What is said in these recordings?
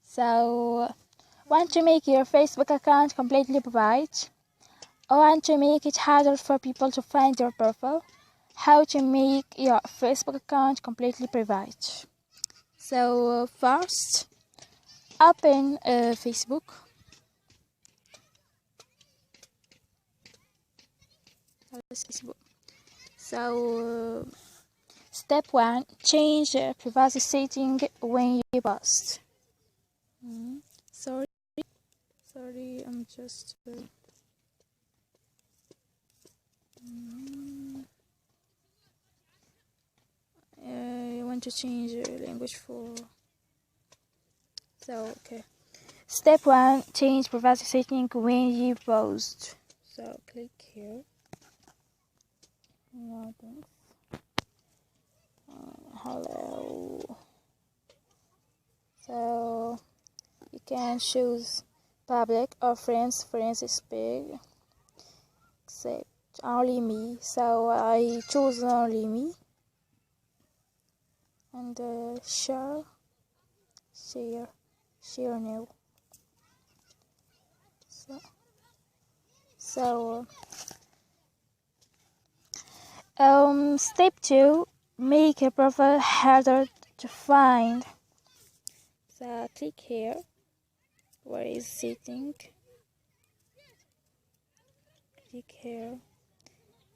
So, want to make your Facebook account completely private? Or want to make it harder for people to find your profile? How to make your Facebook account completely private? So, first, open Facebook. Facebook. So, step 1, change privacy setting when you post. Sorry, I'm just I want to change language for. So, okay. Step 1, change privacy setting when you post. So, click here. No, thanks. Hello. So, you can choose public or friends. Friends is big. Except only me. So, I choose only me. And share now. So step 2, make a profile harder to find. So click here. Where is setting? Click here.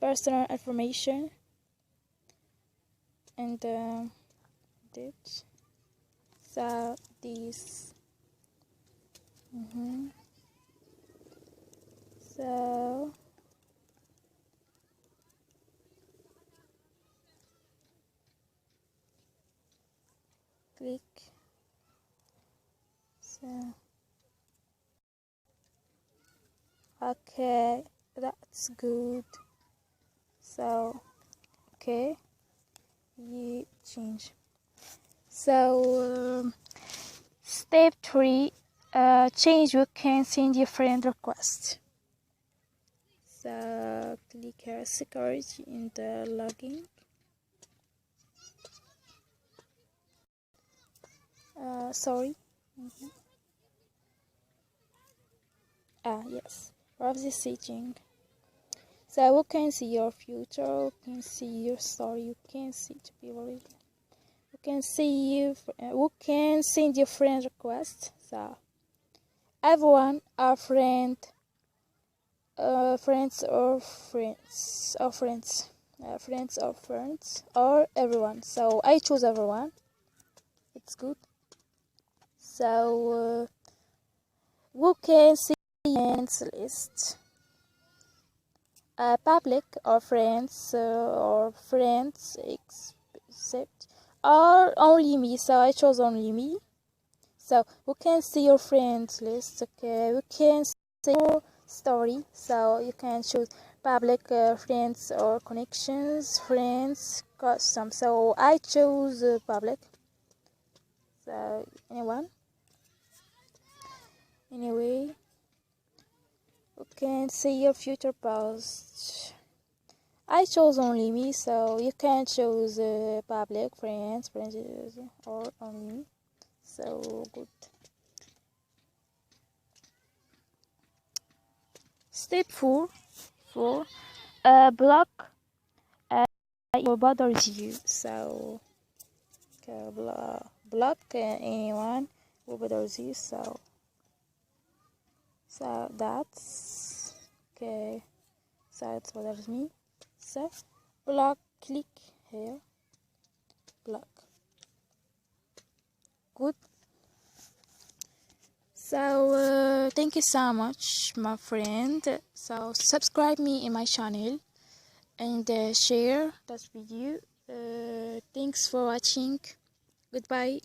Personal information and date. So this. So click. So okay, that's good. So okay, you change. So step 3, change you can send your friend request. So click here, security in the login. Sorry. Yes. Privacy setting. So we can see your future, we can see your story, you can see to people. You can see you. We can send your friend request. So everyone, our friends or friends, or everyone. So I choose everyone. It's good. So we can see friends list. Public or friends except or only me. So I chose only me. So we can see your friends list. Okay, we can see your story. So you can choose public, friends or connections, friends, custom. So I chose public. So anyway, you can see your future posts. I chose only me, so you can choose public, friends, or only me. So good. Step 4, block what bothers you. So block anyone who bothers you. So that's okay. So it bothers me. So block. Click here. Block. Good. So thank you so much, my friend. So subscribe me in my channel and share that video. Thanks for watching. Goodbye.